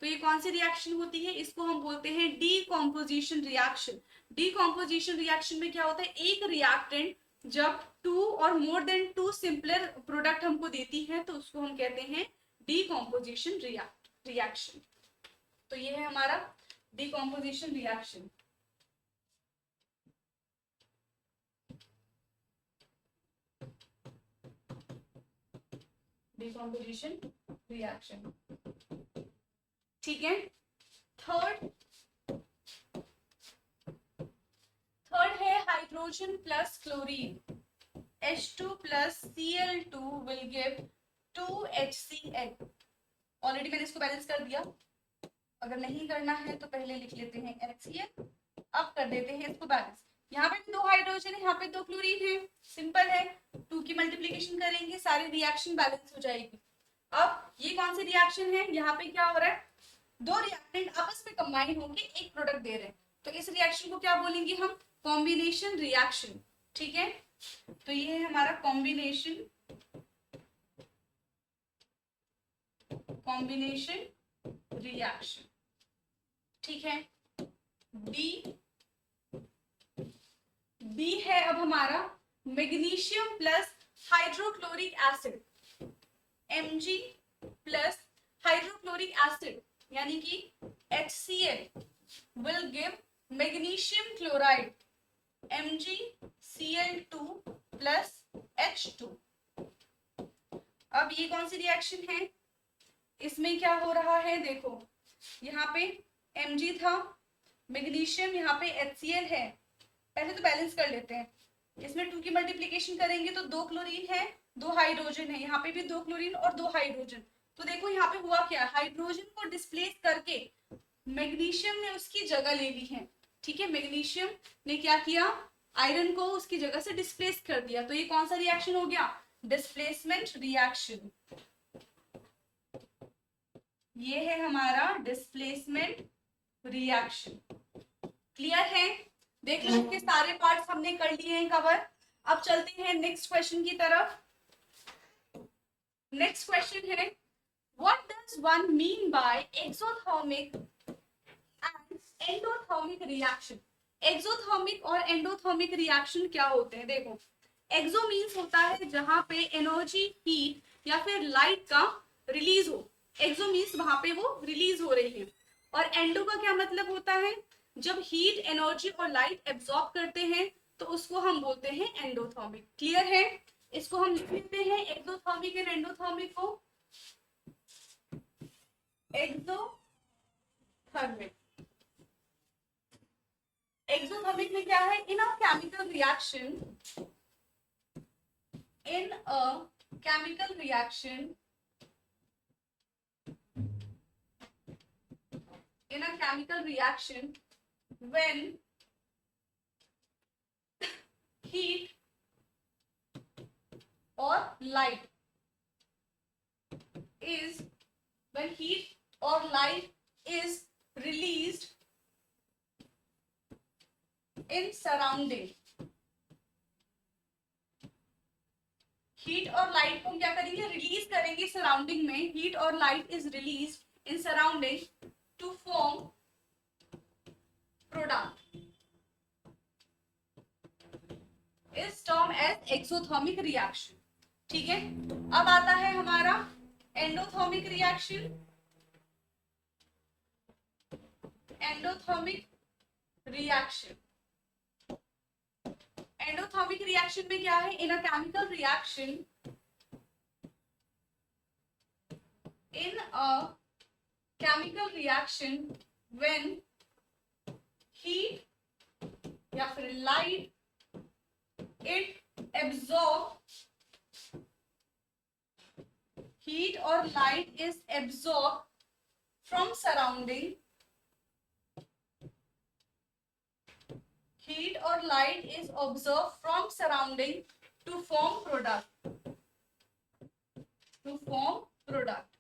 तो ये कौन सी रिएक्शन होती है, इसको हम बोलते हैं डीकॉम्पोजिशन रिएक्शन। डीकॉम्पोजिशन रिएक्शन में क्या होता है, एक रिएक्टेंट जब टू और more than two simpler product हमको देती है तो उसको हम कहते हैं डीकॉम्पोजिशन रिएक्शन। तो ये है हमारा डीकॉम्पोजिशन रिएक्शन। डीकॉम्पोजिशन रिएक्शन, ठीक है। थर्ड है hydrogen plus chlorine, H2 plus Cl2 will give 2HCl। Already मैंने इसको बैलेंस कर दिया, अगर नहीं करना है तो पहले लिख लेते हैं HCl, अब कर देते हैं इसको बैलेंस। यहाँ पे दो हाइड्रोजन है, यहाँ पे दो क्लोरीन है, सिंपल है, 2 की मल्टीप्लीकेशन करेंगे सारी रिएक्शन बैलेंस हो जाएगी। अब ये कौन सी रिएक्शन है, यहाँ पे क्या हो रहा है, दो रिएक्टेंट आपस में कंबाइन होकर एक प्रोडक्ट दे रहे हैं, तो इस रिएक्शन को क्या बोलेंगे हम, कॉम्बिनेशन रिएक्शन, ठीक है। तो ये है हमारा कॉम्बिनेशन रिएक्शन, ठीक है। बी है अब हमारा magnesium plus hydrochloric acid, Mg plus hydrochloric acid यानी कि HCl will give magnesium chloride MgCl2 plus H2। अब ये कौन सी रिएक्शन है, इसमें क्या हो रहा है, देखो यहाँ पे Mg था, मैग्नीशियम यहाँ पे HCl है, पहले तो बैलेंस कर लेते हैं। इसमें 2 की मल्टीप्लीकेशन करेंगे तो 2 क्लोरीन है, 2 हाइड्रोजन है, यहाँ पे भी 2 क्लोरीन और 2 हाइड्रोजन। तो देखो यहाँ पे हुआ क्या, हाइड्रोजन को डिस्प्लेस करके मैग्नीशियम ने उसकी जगह ले ली है, ठीक है। मैग्नीशियम ने क्या किया, आयरन को उसकी जगह से डिस्प्लेस कर दिया, तो ये कौन सा रिएक्शन हो गया, डिस्प्लेसमेंट रिएक्शन। ये है हमारा डिस्प्लेसमेंट रिएक्शन, क्लियर है। देख लो इसके सारे पार्ट्स हमने कर लिए हैं कवर। अब चलते हैं नेक्स्ट क्वेश्चन की तरफ। नेक्स्ट क्वेश्चन है, what does one mean by exothermic and endothermic reaction. Exothermic और एंडोथर्मिक रिएक्शन क्या होते हैं, देखो एक्सो मीन्स होता है जहां पे एनर्जी, हीट या फिर लाइट का रिलीज हो, एक्सो मीन्स वहां पे वो रिलीज हो रही है। और एंडो का क्या मतलब होता है, जब हीट, एनर्जी और लाइट एब्सॉर्ब करते हैं तो उसको हम बोलते हैं एंडोथर्मिक, क्लियर है। इसको हम लिख लेते हैं एक्सोथर्मिक एंड एंडोथर्मिक को, एक्सोथर्मिक। एक्सोथर्मिक में क्या है, in a chemical reaction, in a chemical reaction, in a chemical reaction when heat or light is, when heat or light is released in surrounding, heat और light को हम क्या करेंगे, release करेंगे सराउंडिंग में, हीट और light is release in surrounding to form product is term as exothermic reaction, ठीक है। अब आता है हमारा endothermic reaction. Endothermic reaction, endothermic reaction में क्या है, in a chemical reaction, in a chemical reaction when heat या फिर लाइट इट एब्सॉर्ब, हीट और light is absorb from surrounding, heat or light is observed from surrounding to form product, to form product।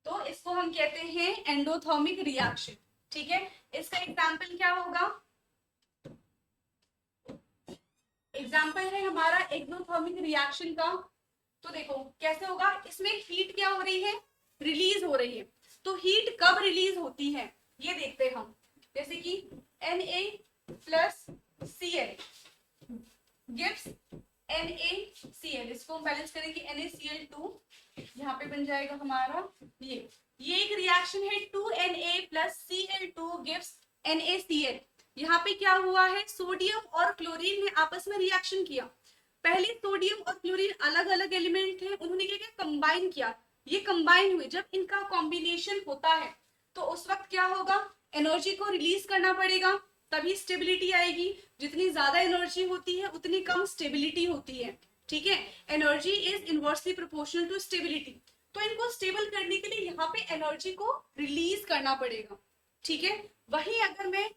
तो इसको हम कहते हैं endothermic reaction, ठीक है। इसका एग्जांपल क्या होगा, एग्जाम्पल है हमारा एक्सोथर्मिक रिएक्शन का। तो देखो कैसे होगा, इसमें हीट क्या हो रही है, रिलीज हो रही है। तो हीट कब रिलीज होती है ये देखते हैं हम। जैसे कि Na+Cl गिव्स NaCl, इसको हम बैलेंस करेंगे NaCl2, यहाँ पे बन जाएगा हमारा ये एक रिएक्शन है 2Na+Cl2 गिव्स NaCl। यहाँ पे क्या हुआ है, सोडियम और क्लोरीन ने आपस में रिएक्शन किया। पहले सोडियम और क्लोरीन अलग अलग एलिमेंट थे, उन्होंने क्या किया, कंबाइन किया। ये कंबाइन हुए, जब इनका कॉम्बिनेशन होता है तो उस वक्त क्या होगा, एनर्जी को रिलीज करना पड़ेगा, तभी स्टेबिलिटी आएगी। जितनी ज्यादा एनर्जी होती है उतनी कम स्टेबिलिटी होती है। ठीक है, energy is inversely proportional to stability. तो इनको स्टेबल करने के लिए यहाँ पे एनर्जी को रिलीज करना पड़ेगा। ठीक है, वही अगर मैं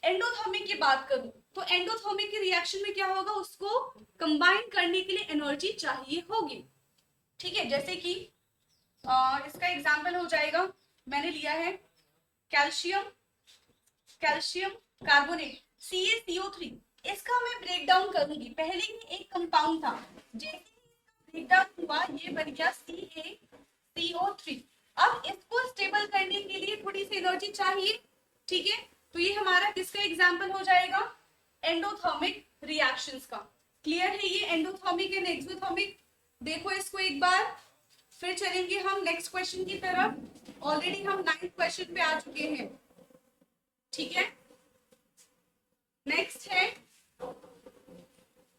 एंडोथर्मिक की बात करूं तो एंडोथर्मिक के रिएक्शन में क्या होगा, उसको कंबाइन करने के लिए एनर्जी चाहिए होगी। ठीक है, जैसे कि इसका एग्जांपल हो जाएगा, मैंने लिया है कैल्शियम कैल्शियम कार्बोनेट CaCO3। इसका मैं ब्रेक डाउन करूंगी। पहले ही एक कंपाउंड था, जैसे ब्रेक डाउन हुआ ये बन गया CaCO3। अब इसको स्टेबल करने के लिए थोड़ी सी एनर्जी चाहिए। ठीक है, तो ये हमारा किसका एग्जाम्पल हो जाएगा, एंडोथर्मिक रिएक्शंस का। क्लियर है ये एंडोथर्मिक एंड एक्सोथर्मिक। देखो इसको एक बार, फिर चलेंगे हम नेक्स्ट क्वेश्चन की तरफ। ऑलरेडी हम 9th क्वेश्चन पे आ चुके हैं। ठीक है, नेक्स्ट है,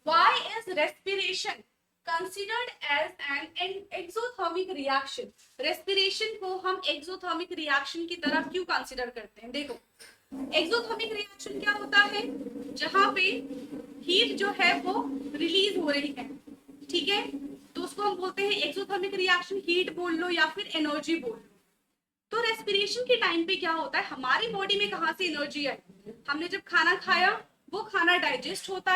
why is respiration considered as an exothermic reaction. Respiration को हम एक्सोथर्मिक रिएक्शन की तरह क्यों कंसिडर करते हैं। देखो एक्सोथर्मिक रिएक्शन क्या होता है, जहां पे हीट जो है वो रिलीज हो रही है। ठीक है, तो उसको हम बोलते हैं एक्सोथर्मिक रिएक्शन। हीट बोल लो या फिर एनर्जी बोल लो। तो रेस्पिरेशन के टाइम पे क्या होता है, हमारी बॉडी में कहाँ से एनर्जी है, हमने जब खाना खाया वो खाना डाइजेस्ट होता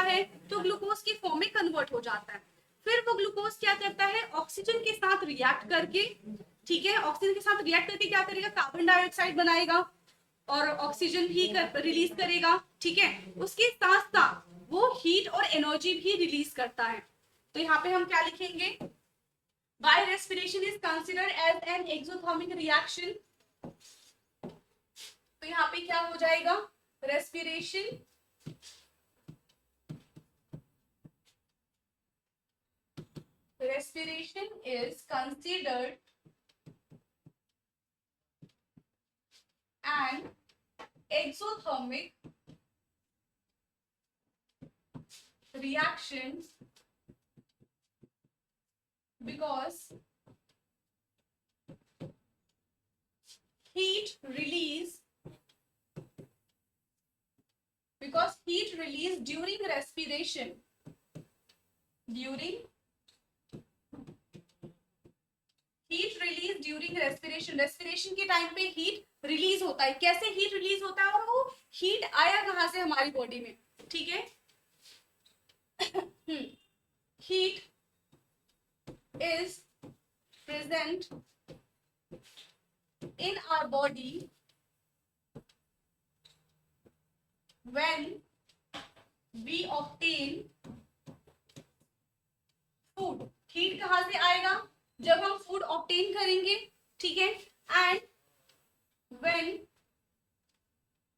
है तो ग्लूकोज की फॉर्म में कन्वर्ट हो जाता है। फिर वो ग्लूकोज क्या करता है, ऑक्सीजन के साथ रिएक्ट करके, ठीक है, ऑक्सीजन के साथ रिएक्ट करके क्या करेगा, कार्बन डाइऑक्साइड बनाएगा और ऑक्सीजन भी रिलीज करेगा। ठीक है, उसके साथ साथ वो हीट और एनर्जी भी रिलीज करता है। तो यहाँ पे हम क्या लिखेंगे, why respiration is considered as an exothermic reaction। तो यहाँ पे क्या हो जाएगा, respiration is considered an exothermic reaction because heat release during respiration respiration के टाइम पे हीट रिलीज होता है। कैसे हीट रिलीज होता है और वो हीट आया कहां से हमारी बॉडी में। ठीक है, heat is present in our body when we obtain food। Heat कहां से आएगा, जब हम फूड ऑब्टेन करेंगे। ठीक है, and when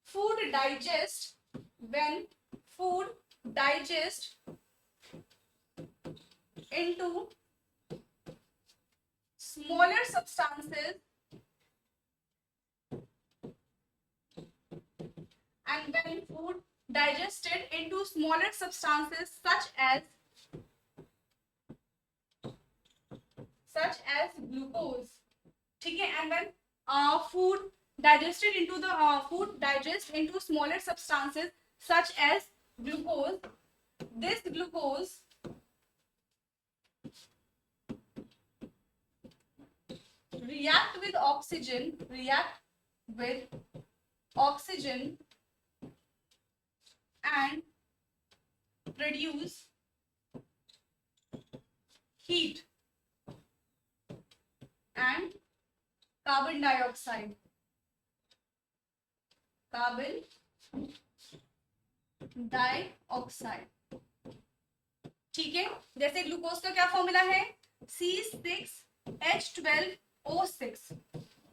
food digest into smaller substances and when food digested into smaller substances such as glucose। ठीक है, and when food digest into smaller substances such as glucose, this glucose react with oxygen and produce heat and carbon dioxide। ठीक है, जैसे glucose का क्या formula है, C6H12O6।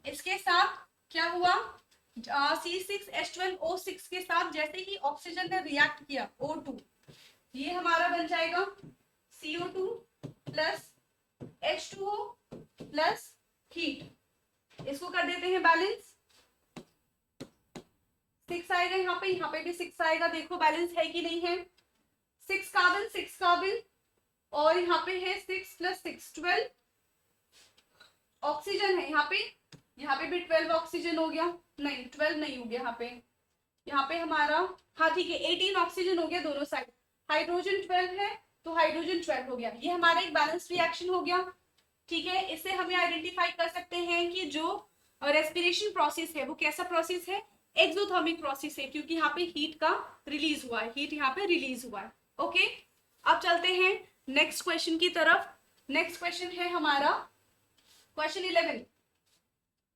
इसके साथ क्या हुआ, C6H12O6 के साथ जैसे ही ऑक्सीजन ने रिएक्ट किया O2, ये हमारा बन जाएगा CO2 plus H2O plus heat. इसको कर देते हैं बैलेंस, 6 आएगा यहाँ पे भी 6 आएगा। देखो बैलेंस है कि नहीं है, 6 कार्बन और यहाँ पे है 6 प्लस 6 12 ऑक्सीजन है यहाँ पे भी 12 ऑक्सीजन हो गया, नहीं 12 नहीं हो गया यहाँ पे हमारा, हाँ ठीक है 18 ऑक्सीजन हो गया दोनों साइड, हाइड्रोजन 12 है तो हाइड्रोजन 12 हो गया। ये हमारा एक बैलेंस रिएक्शन हो गया। ठीक है, इससे हमें आइडेंटिफाई कर सकते हैं कि जो रेस्पिरेशन प्रोसेस है वो कैसा प्रोसेस है, एक्सोथर्मिक प्रोसेस है, क्योंकि यहाँ पे हीट का रिलीज हुआ है, हीट यहाँ पे रिलीज हुआ है। ओके, अब चलते हैं नेक्स्ट क्वेश्चन की तरफ। नेक्स्ट क्वेश्चन है हमारा question 11।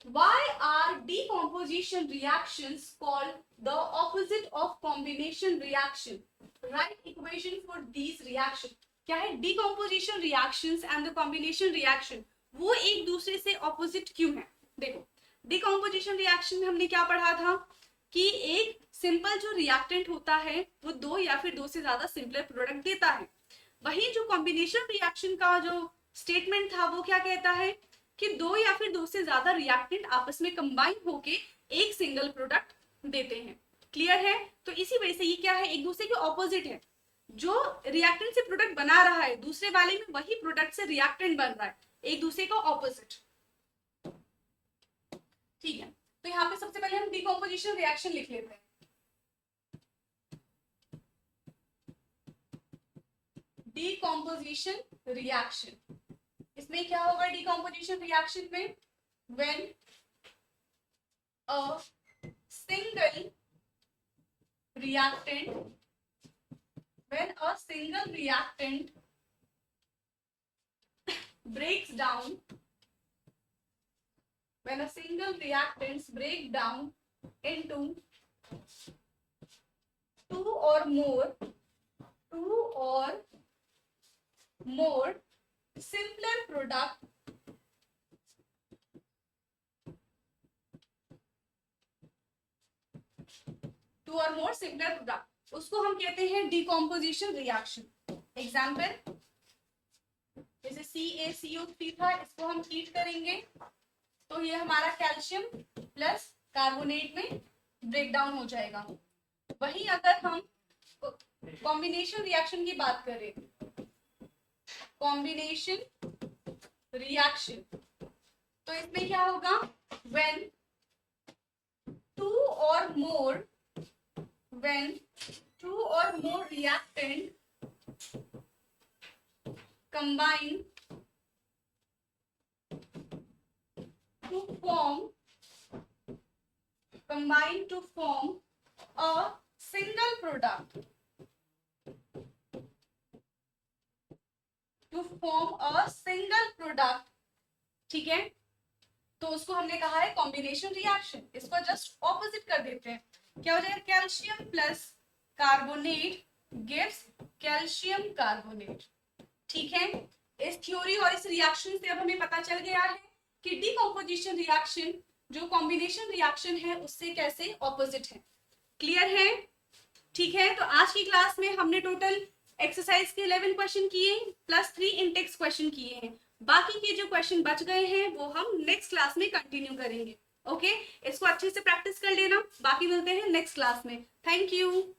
Why are decomposition reactions called the opposite of combination reaction? Write equation for these reaction. क्या है, decomposition reactions and the combination reaction, वो एक दूसरे से opposite क्यों है? देखो, decomposition reaction में हमने क्या पढ़ा था कि एक सिंपल जो रिएक्टेंट होता है वो दो या फिर दो से ज्यादा सिंपलर प्रोडक्ट देता है। वहीं जो कॉम्बिनेशन रिएक्शन का जो स्टेटमेंट था वो क्या कहता है कि दो या फिर दो से ज्यादा रिएक्टेंट आपस में कंबाइन होके एक सिंगल प्रोडक्ट देते हैं। क्लियर है? तो इसी वजह से ये क्या है, एक दूसरे के ऑपोजिट है। जो रिएक्टेंट से प्रोडक्ट बना रहा है दूसरे वाले में वही प्रोडक्ट से रिएक्टेंट बन रहा है, एक दूसरे का ऑपोजिट। ठीक है, तो यहाँ पे सबसे पहले हम डिकम्पोजिशन रिएक्शन लिख लेते हैं। डिकम्पोजिशन रिएक्शन, इसमें क्या होगा डिकम्पोजिशन रिएक्शन में, when a single reactant breaks down, when a single reactants break down into two or more simpler product, उसको हम कहते हैं डिकम्पोजिशन रिएक्शन। एग्जाम्पल, जैसे CaCO3 था, इसको हम हीट करेंगे तो ये हमारा कैल्शियम प्लस कार्बोनेट में ब्रेक डाउन हो जाएगा। वहीं अगर हम कॉम्बिनेशन रिएक्शन की बात करें, कॉम्बिनेशन रिएक्शन, तो इसमें क्या होगा, when two or more reactant combine to form a single product, ठीक है, तो उसको हमने कहा है कॉम्बिनेशन रिएक्शन। इसको जस्ट ऑपोजिट कर देते हैं, क्या हो जाएगा, calcium plus carbonate gives calcium carbonate. ठीक है, इस थ्योरी और इस रिएक्शन से अब हमें पता चल गया है कि डिकम्पोजिशन रिएक्शन जो कॉम्बिनेशन रिएक्शन है उससे कैसे ऑपोजिट है। क्लियर है? ठीक है, तो आज की क्लास में हमने टोटल एक्सरसाइज के 11 क्वेश्चन किए प्लस 3 इंटेक्स क्वेश्चन किए हैं। बाकी के जो क्वेश्चन बच गए हैं वो हम नेक्स्ट क्लास में कंटिन्यू करेंगे। ओके, इसको अच्छे से प्रैक्टिस कर लेना, बाकी मिलते हैं नेक्स्ट क्लास में। Thank you.